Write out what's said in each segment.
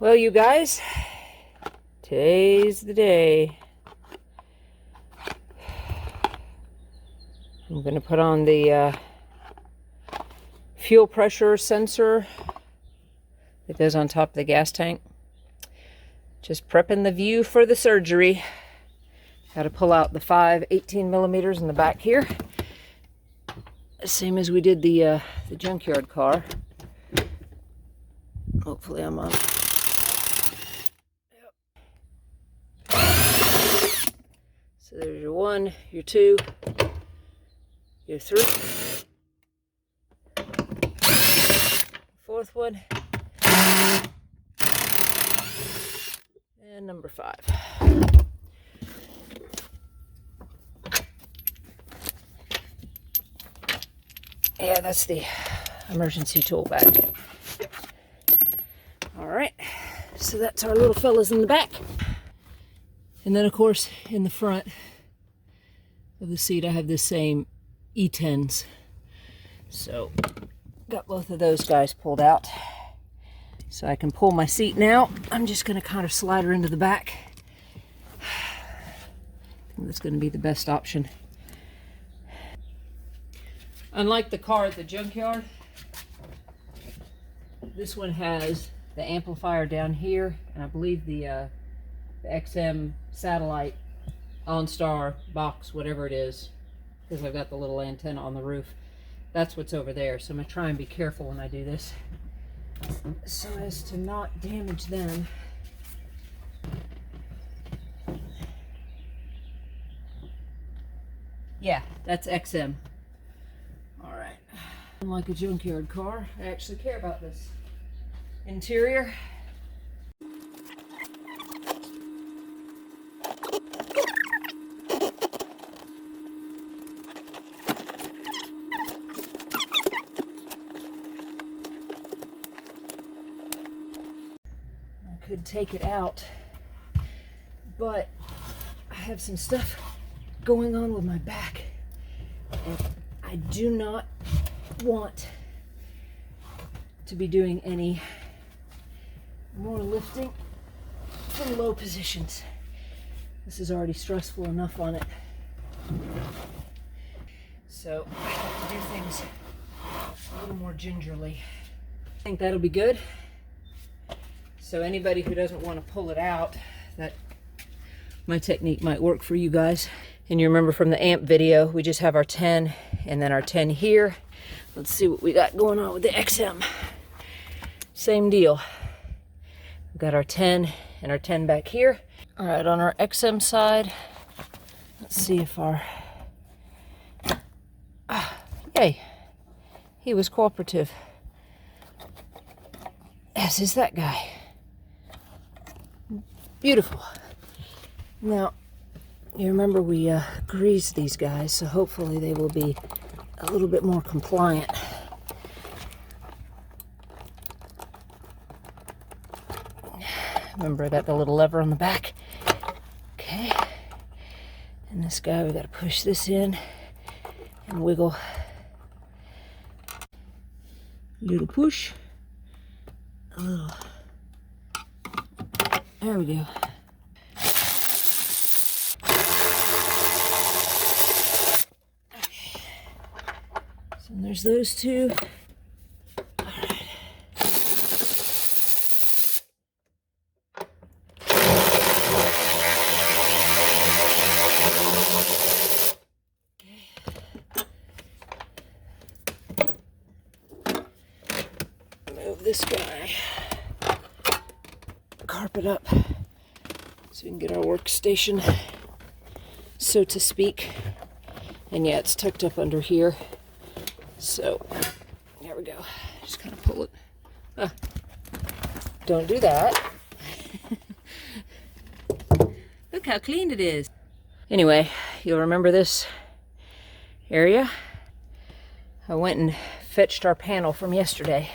Well, you guys, today's the day. I'm going to put on the fuel pressure sensor that goes on top of the gas tank. Just prepping the Vue for the surgery. Got to pull out the 5 18mm in the back here. Same as we did the Junkyard car. Hopefully I'm on. So there's your 1, your 2, your 3, 4th one, and number 5. Yeah, that's the emergency tool bag. All right, so that's our little fellas in the back. And then, of course, in the front of the seat, I have the same E10s. So, got both of those guys pulled out. So I can pull my seat now. I'm just going to kind of slide her into the back. I think that's going to be the best option. Unlike the car at the Junkyard, this one has the amplifier down here, and I believe the XM satellite OnStar box, whatever it is, because I've got the little antenna on the roof. That's what's over there. So I'm going to try and be careful when I do this so as to not damage them. Yeah, that's XM. Alright. Unlike a Junkyard car, I actually care about this interior. I could take it out, but I have some stuff going on with my back, and I do not want to be doing any more lifting from low positions. This is already stressful enough on it. So I have to do things a little more gingerly. I think that'll be good. So anybody who doesn't want to pull it out, that my technique might work for you guys. And you remember from the amp video, we just have our 10 and then our 10 here. Let's see what we got going on with the XM. Same deal. We've got our 10 and our 10 back here. All right, on our XM side, let's see if our... Yay, he was cooperative. As is that guy. Beautiful. Now, you remember we greased these guys, so hopefully they will be a little bit more compliant. Remember, I got the little lever on the back. Okay. And this guy, we got to push this in and wiggle. Little push. A little. There we go. So there's those two. All right. Move this guy. Carpet up so we can get our workstation, so to speak. And yeah, it's tucked up under here. So there we go. Just kind of pull it. Don't do that. Look how clean it is. Anyway, you'll remember this area. I went and fetched our panel from yesterday.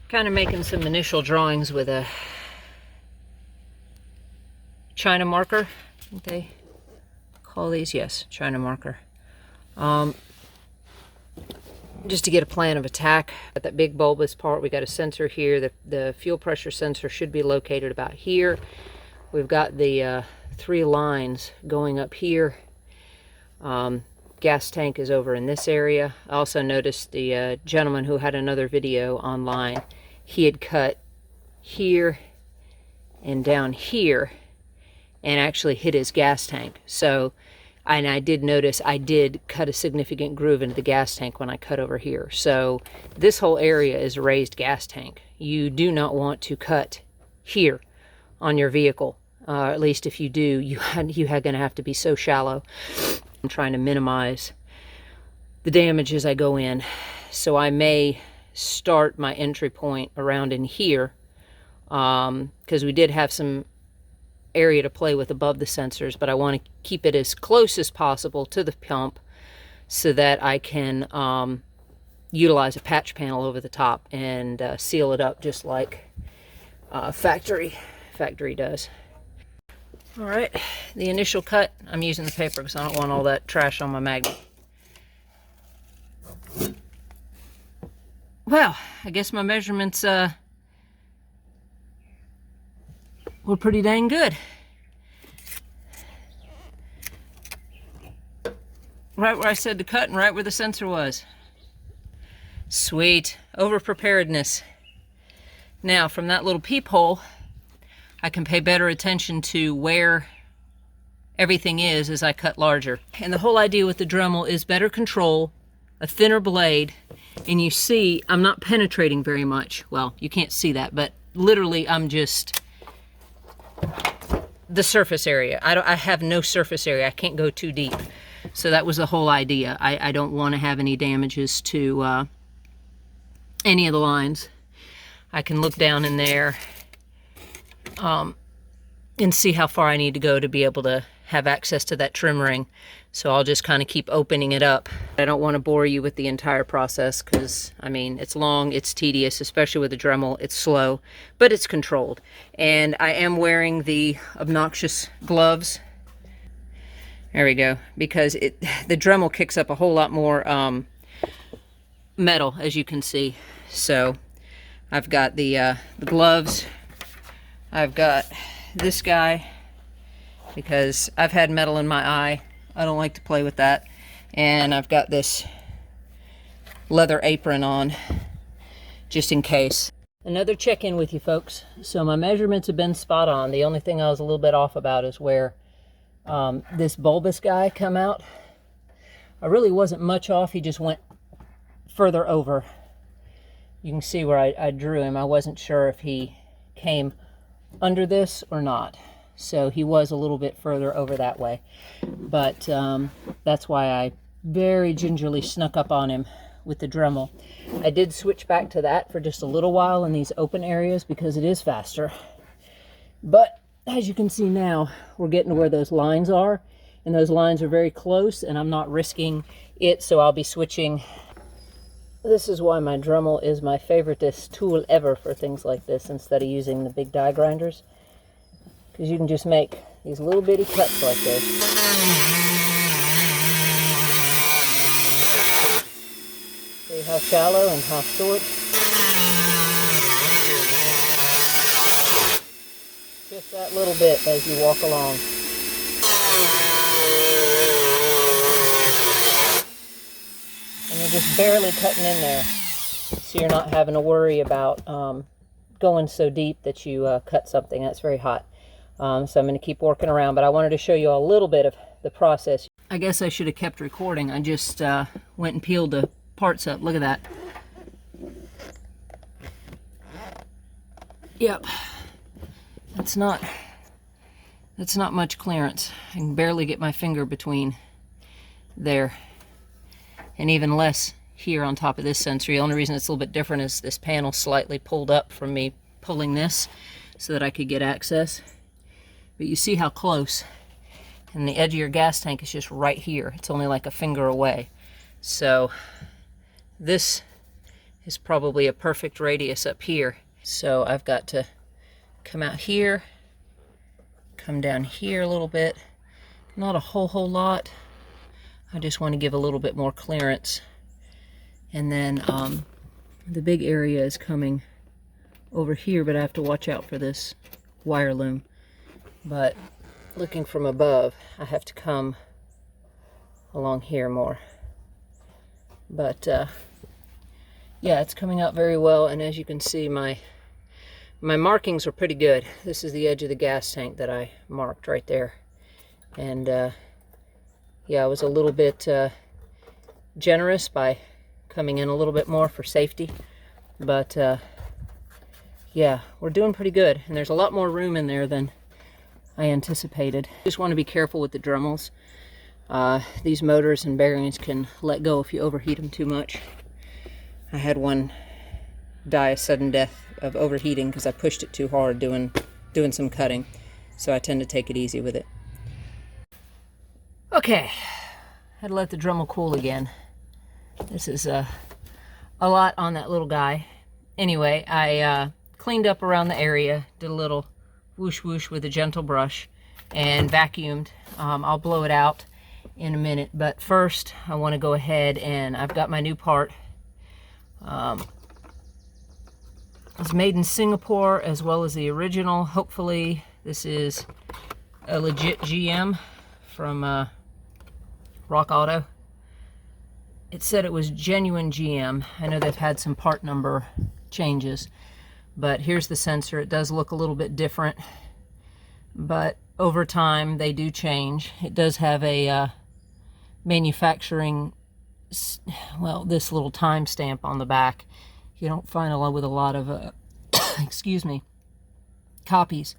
Kind of making some initial drawings with a China marker. I think they call these, yes, China marker. Just to get a plan of attack. At that big bulbous part, we got a sensor here. The fuel pressure sensor should be located about here. We've got the 3 lines going up here. Gas tank is over in this area. I also noticed the gentleman who had another video online, he had cut here and down here and actually hit his gas tank. So, and I did notice I did cut a significant groove into the gas tank when I cut over here. So this whole area is a raised gas tank. You do not want to cut here on your vehicle. At least if you do, you're going to have to be so shallow. I'm trying to minimize the damage as I go in. So I may start my entry point around in here, because we did have some area to play with above the sensors, but I want to keep it as close as possible to the pump so that I can utilize a patch panel over the top and seal it up just like factory does. All right, the initial cut, I'm using the paper because I don't want all that trash on my magnet. Well, I guess my measurements were pretty dang good. Right where I said to cut and right where the sensor was. Sweet. Over preparedness. Now, from that little peephole, I can pay better attention to where everything is as I cut larger. And the whole idea with the Dremel is better control, a thinner blade, and you see I'm not penetrating very much. Well, you can't see that, but literally I'm just the surface area. I have no surface area. I can't go too deep. So that was the whole idea. I don't want to have any damages to any of the lines. I can look down in there and see how far I need to go to be able to have access to that trim ring. So I'll just kind of keep opening it up. I don't want to bore you with the entire process because, I mean, it's long, it's tedious, especially with the Dremel. It's slow, but it's controlled. And I am wearing the obnoxious gloves. There we go. Because the Dremel kicks up a whole lot more metal, as you can see. So I've got the gloves. I've got this guy because I've had metal in my eye. I don't like to play with that. And I've got this leather apron on just in case. Another check-in with you folks. So my measurements have been spot on. The only thing I was a little bit off about is where this bulbous guy come out. I really wasn't much off. He just went further over. You can see where I drew him. I wasn't sure if he came under this or not. So he was a little bit further over that way. But that's why I very gingerly snuck up on him with the Dremel. I did switch back to that for just a little while in these open areas because it is faster. But as you can see now, we're getting to where those lines are. And those lines are very close and I'm not risking it. So I'll be switching. This is why my Dremel is my favoriteest tool ever for things like this instead of using the big die grinders. Because you can just make these little bitty cuts like this. See how shallow and how short? Just that little bit as you walk along. And you're just barely cutting in there. So you're not having to worry about going so deep that you cut something. That's very hot. So I'm going to keep working around, but I wanted to show you a little bit of the process. I guess I should have kept recording. I just went and peeled the parts up. Look at that. Yep. That's not much clearance. I can barely get my finger between there. And even less here on top of this sensor. The only reason it's a little bit different is this panel slightly pulled up from me pulling this so that I could get access. But you see how close. And the edge of your gas tank is just right here. It's only like a finger away. So this is probably a perfect radius up here. So I've got to come out here, come down here a little bit. Not a whole lot. I just want to give a little bit more clearance. And then the big area is coming over here, but I have to watch out for this wire loom. But looking from above, I have to come along here more. But yeah, it's coming out very well, and as you can see, my markings are pretty good. This is the edge of the gas tank that I marked right there. And yeah, I was a little bit generous by coming in a little bit more for safety. But yeah, we're doing pretty good. And there's a lot more room in there than I anticipated. Just want to be careful with the Dremels. These motors and bearings can let go if you overheat them too much. I had one die a sudden death of overheating because I pushed it too hard doing some cutting. So I tend to take it easy with it. Okay, had to let the Dremel cool again. This is a lot on that little guy. Anyway, I cleaned up around the area, did a little whoosh whoosh with a gentle brush, and vacuumed. I'll blow it out in a minute, but first I want to go ahead and I've got my new part. It's made in Singapore as well as the original. Hopefully this is a legit GM from Rock Auto. It said it was genuine GM. I know they've had some part number changes, but here's the sensor. It does look a little bit different, but over time they do change. It does have a manufacturing, well, this little timestamp on the back. You don't find a lot with a lot of excuse me, copies,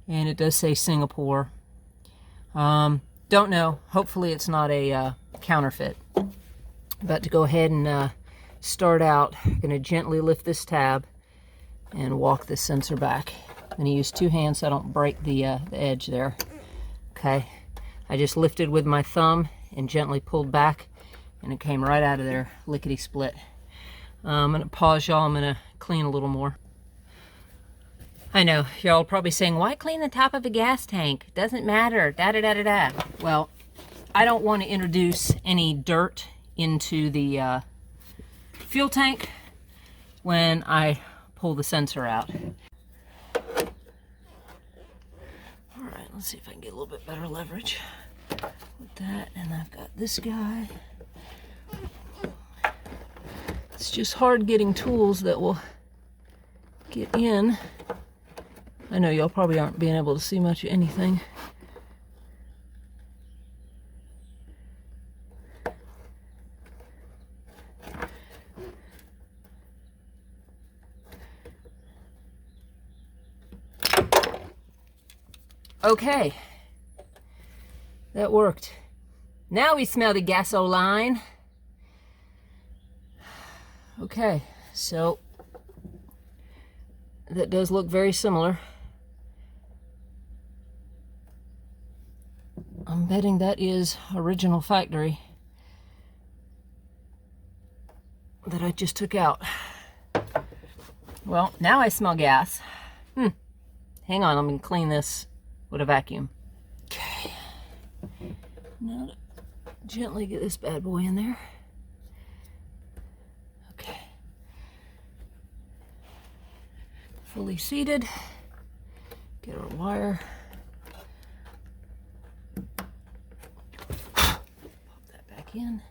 and it does say Singapore. Don't know. Hopefully it's not a counterfeit. But to go ahead and start out, I'm going to gently lift this tab and walk this sensor back. I'm going to use two hands so I don't break the edge there. Okay, I just lifted with my thumb and gently pulled back, and it came right out of there, lickety split. I'm going to pause y'all. I'm going to clean a little more. I know, y'all probably saying, why clean the top of a gas tank? It doesn't matter, da-da-da-da-da. Well, I don't want to introduce any dirt into the fuel tank when I pull the sensor out. All right, let's see if I can get a little bit better leverage with that. And I've got this guy. It's just hard getting tools that will get in. I know y'all probably aren't being able to see much of anything. Okay, that worked. Now we smell the gasoline. Okay, so that does look very similar. I'm betting that is original factory that I just took out. Well, now I smell gas. Hang on, I'm going to clean this with a vacuum. Okay. Now to gently get this bad boy in there. Okay. Fully seated. Get our wire. Pop that back in.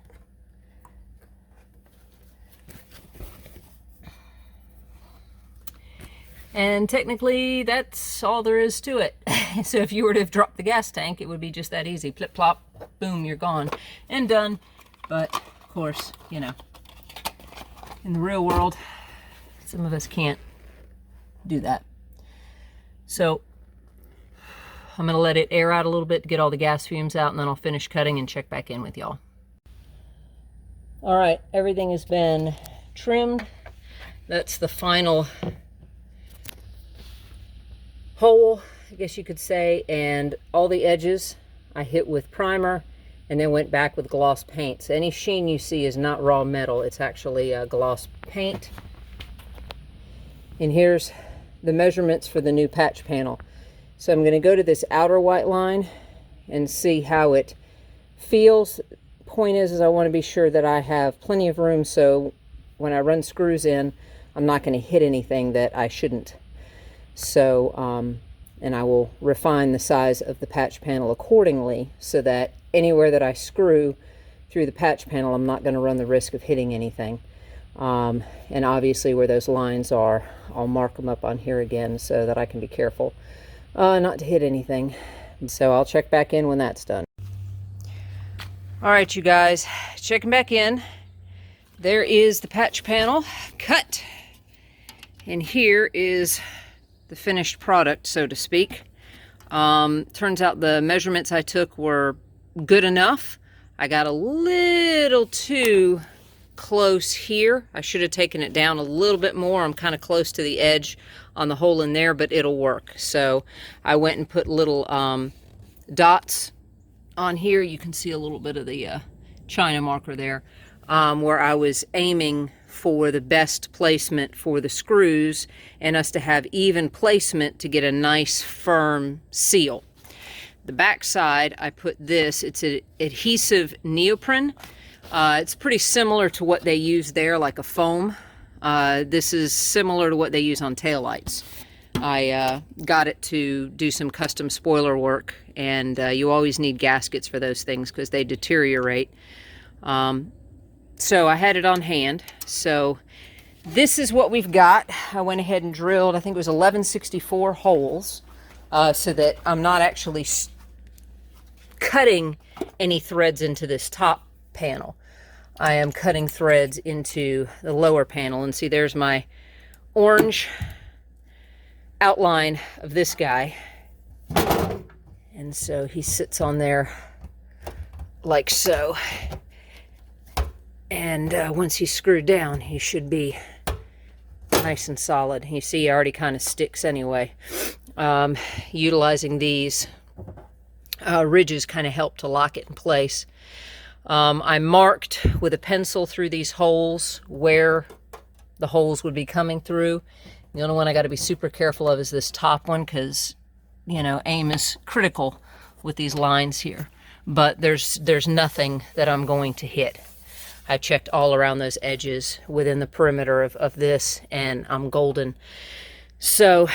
And technically, that's all there is to it. So if you were to have dropped the gas tank, it would be just that easy. Flip, plop, boom, you're gone and done. But of course, you know, in the real world, some of us can't do that. So I'm gonna let it air out a little bit to get all the gas fumes out, and then I'll finish cutting and check back in with y'all. All right, everything has been trimmed. That's the final hole, I guess you could say, and all the edges I hit with primer and then went back with gloss paint. So any sheen you see is not raw metal, it's actually gloss paint. And here's the measurements for the new patch panel. So I'm going to go to this outer white line and see how it feels. Point is I want to be sure that I have plenty of room, so when I run screws in, I'm not going to hit anything that I shouldn't. So, and I will refine the size of the patch panel accordingly, so that anywhere that I screw through the patch panel, I'm not going to run the risk of hitting anything. And obviously where those lines are, I'll mark them up on here again so that I can be careful not to hit anything. So I'll check back in when that's done. All right, you guys, checking back in. There is the patch panel cut, and here is the finished product, so to speak. Turns out the measurements I took were good enough. I got a little too close here. I should have taken it down a little bit more. I'm kind of close to the edge on the hole in there, but it'll work. So I went and put little dots on here. You can see a little bit of the China marker there, where I was aiming for the best placement for the screws and us to have even placement to get a nice firm seal. The back side, I put this, it's an adhesive neoprene. It's pretty similar to what they use there, like a foam. This is similar to what they use on taillights. I got it to do some custom spoiler work, and you always need gaskets for those things because they deteriorate. So I had it on hand. So this is what we've got. I went ahead and drilled, I think it was 1164 holes, so that I'm not actually cutting any threads into this top panel. I am cutting threads into the lower panel, and see, there's my orange outline of this guy, and so he sits on there like so, and once he's screwed down, he should be nice and solid. You see, he already kind of sticks anyway. Utilizing these ridges kind of help to lock it in place. I marked with a pencil through these holes where the holes would be coming through. The only one I got to be super careful of is this top one, because, you know, aim is critical with these lines here. But there's nothing that I'm going to hit. I checked all around those edges within the perimeter of this, and I'm golden. So,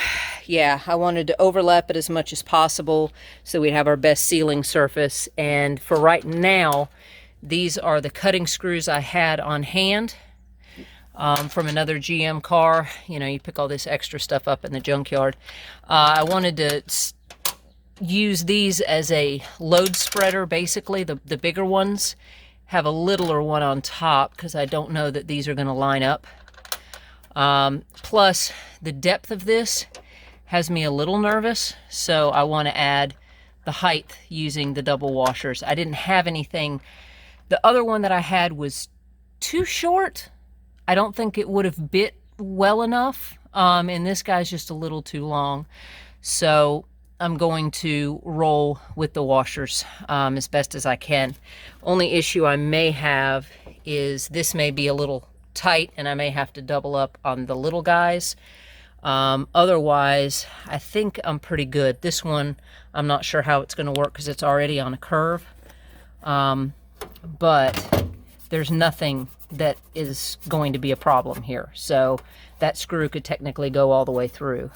yeah, I wanted to overlap it as much as possible so we'd have our best sealing surface. And for right now, these are the cutting screws I had on hand from another GM car. You know, you pick all this extra stuff up in the junkyard. I wanted to use these as a load spreader, basically. The bigger ones have a littler one on top because I don't know that these are going to line up. Plus, the depth of this has me a little nervous, so I want to add the height using the double washers. I didn't have anything. The other one that I had was too short. I don't think it would have bit well enough, and this guy's just a little too long. So I'm going to roll with the washers as best as I can. Only issue I may have is this may be a little tight, and I may have to double up on the little guys. Otherwise, I think I'm pretty good. This one, I'm not sure how it's going to work because it's already on a curve. But there's nothing that is going to be a problem here. So that screw could technically go all the way through.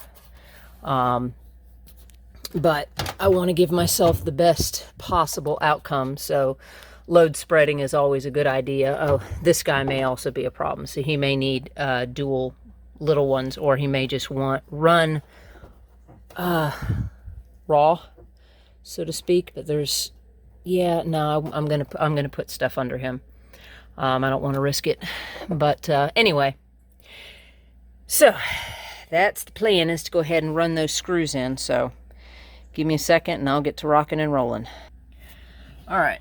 But I want to give myself the best possible outcome. So load spreading is always a good idea. Oh, this guy may also be a problem. So he may need dual little ones, or he may just run raw, so to speak. But there's, yeah, no, I'm gonna put stuff under him. I don't want to risk it. But anyway, so that's the plan, is to go ahead and run those screws in. So give me a second and I'll get to rocking and rolling. All right,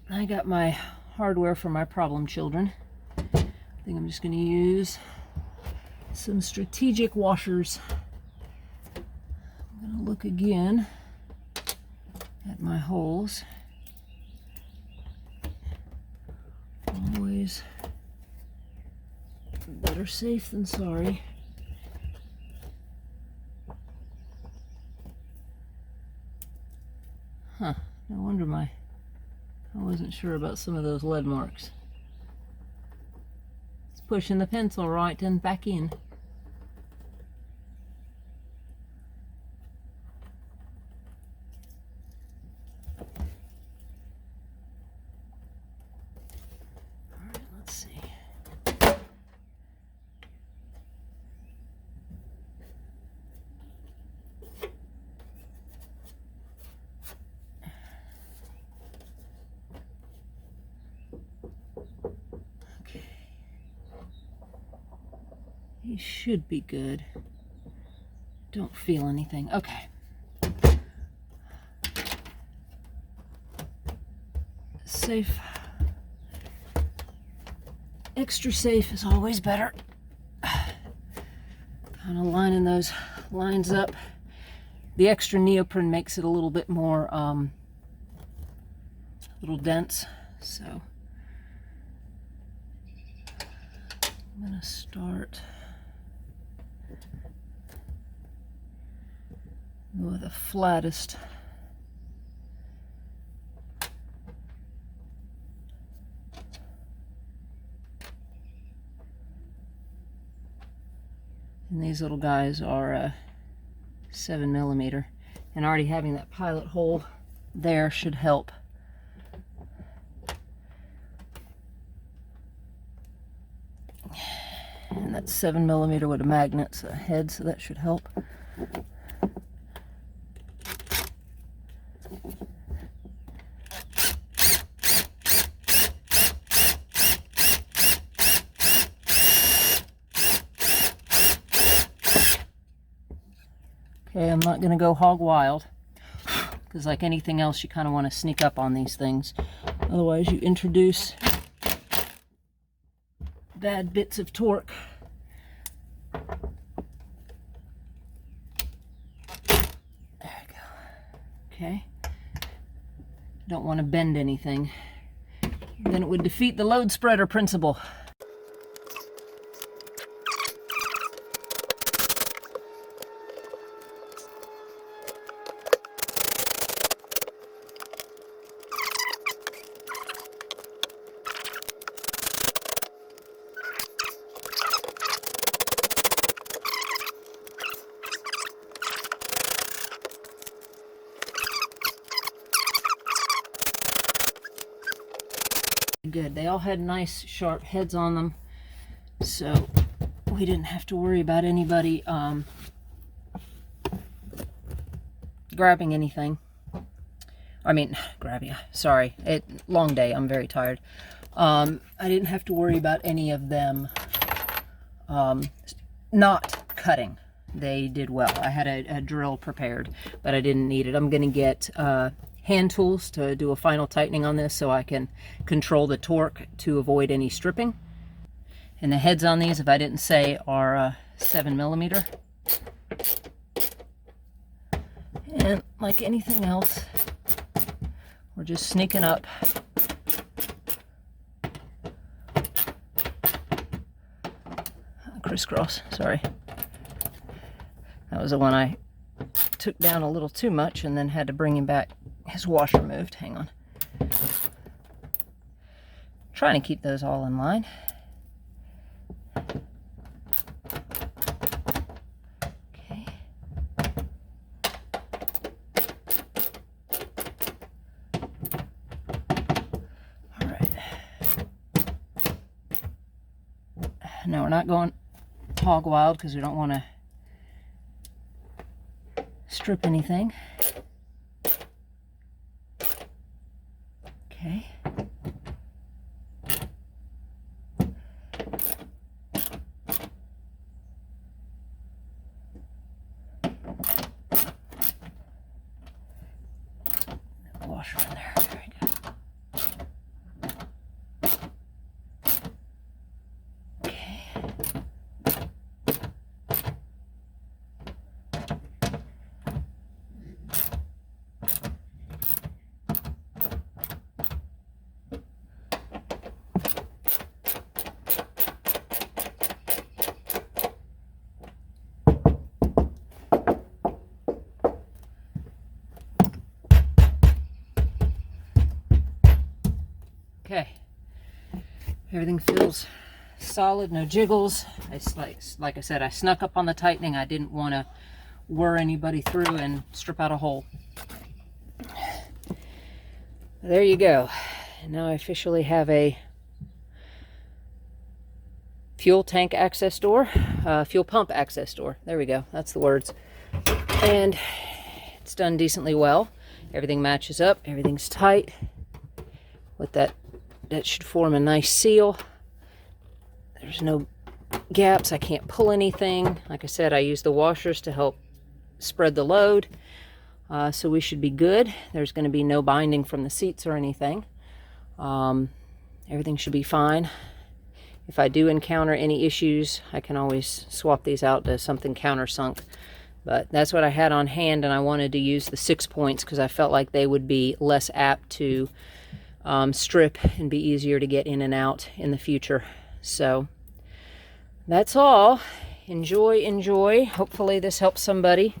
I got my hardware for my problem children. I think I'm just going to use some strategic washers. I'm going to look again at my holes. always better safe than sorry. Huh, no wonder I wasn't sure about some of those lead marks. It's pushing the pencil right and back in. He should be good. Don't feel anything. Okay. Safe. Extra safe is always better. Kind of lining those lines up. The extra neoprene makes it a little bit more, a little dense. So I'm gonna start with the flattest. And these little guys are 7mm, and already having that pilot hole there should help. And that's 7mm with a magnet head, so that should help. Okay, I'm not going to go hog wild, because like anything else, you kind of want to sneak up on these things. Otherwise, you introduce bad bits of torque. There we go. Okay. Don't want to bend anything. Then it would defeat the load spreader principle. Good. They all had nice sharp heads on them, so we didn't have to worry about anybody grabbing anything. I mean, grabbing, sorry, long day, I'm very tired. I didn't have to worry about any of them not cutting. They did well. I had a drill prepared, but I didn't need it. I'm going to get hand tools to do a final tightening on this so I can control the torque to avoid any stripping. And the heads on these, if I didn't say, are 7mm. And like anything else, we're just sneaking up. Crisscross, sorry. That was the one I took down a little too much and then had to bring him back. His washer moved. Hang on. Trying to keep those all in line. Okay. All right. Now we're not going hog wild because we don't want to strip anything. Okay. Washer in there. Very good. Okay. Everything feels solid, no jiggles. Like I said, I snuck up on the tightening. I didn't want to whir anybody through and strip out a hole. There you go. Now I officially have a fuel tank access door, fuel pump access door. There we go. That's the words. And it's done decently well. Everything matches up. Everything's tight. With that should form a nice seal. There's no gaps. I can't pull anything. Like I said, I use the washers to help spread the load. So we should be good. There's going to be no binding from the seats or anything. Everything should be fine. If I do encounter any issues, I can always swap these out to something countersunk. But that's what I had on hand, and I wanted to use the 6 points because I felt like they would be less apt to strip and be easier to get in and out in the future. So that's all. Enjoy. Hopefully this helps somebody.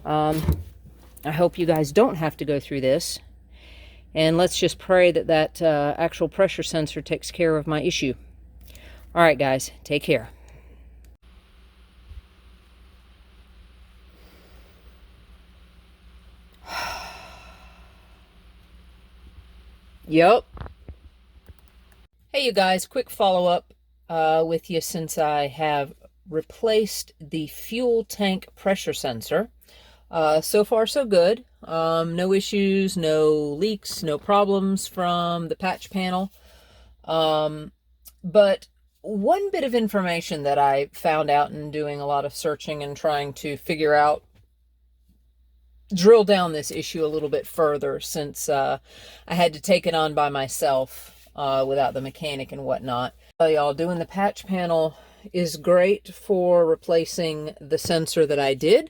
I hope you guys don't have to go through this. And let's just pray that actual pressure sensor takes care of my issue. All right, guys, take care. Yep. Hey, you guys, quick follow-up with you since I have replaced the fuel tank pressure sensor. So far, so good. No issues, no leaks, no problems from the patch panel. But one bit of information that I found out in doing a lot of searching and trying to figure out, drill down this issue a little bit further, since I had to take it on by myself without the mechanic and whatnot. Y'all, doing the patch panel is great for replacing the sensor that I did.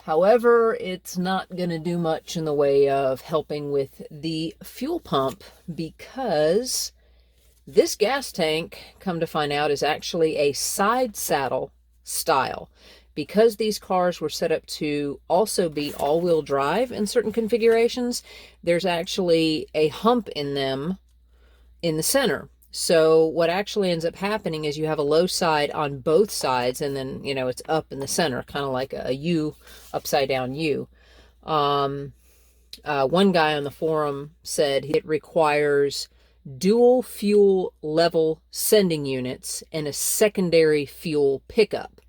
However, it's not going to do much in the way of helping with the fuel pump, because this gas tank, come to find out, is actually a side saddle style. Because these cars were set up to also be all-wheel drive in certain configurations, there's actually a hump in them in the center. So what actually ends up happening is you have a low side on both sides, and then, you know, it's up in the center, kind of like a U, upside down U. One guy on the forum said it requires dual fuel level sending units and a secondary fuel pickup.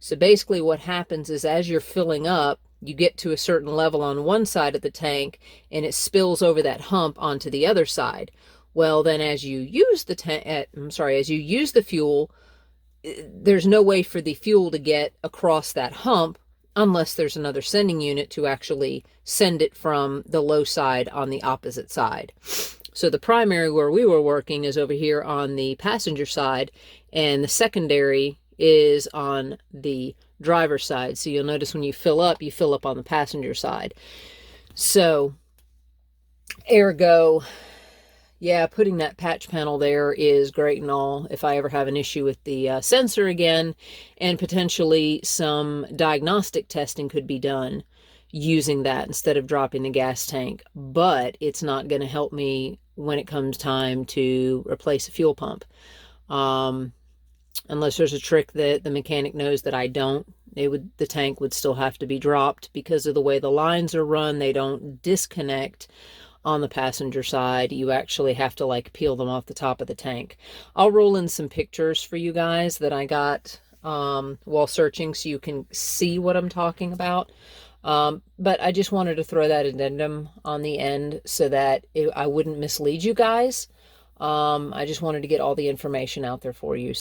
So basically what happens is, as you're filling up, you get to a certain level on one side of the tank and it spills over that hump onto the other side. Well, then as you use the fuel, there's no way for the fuel to get across that hump unless there's another sending unit to actually send it from the low side on the opposite side. So the primary where we were working is over here on the passenger side, and the secondary is on the driver's side. So you'll notice when you fill up on the passenger side. So ergo, yeah, putting that patch panel there is great and all if I ever have an issue with the sensor again, and potentially some diagnostic testing could be done using that instead of dropping the gas tank. But it's not going to help me when it comes time to replace a fuel pump. Unless there's a trick that the mechanic knows that I don't, the tank would still have to be dropped. Because of the way the lines are run, they don't disconnect on the passenger side. You actually have to like peel them off the top of the tank. I'll roll in some pictures for you guys that I got while searching, so you can see what I'm talking about. But I just wanted to throw that addendum on the end so that I wouldn't mislead you guys. I just wanted to get all the information out there for you.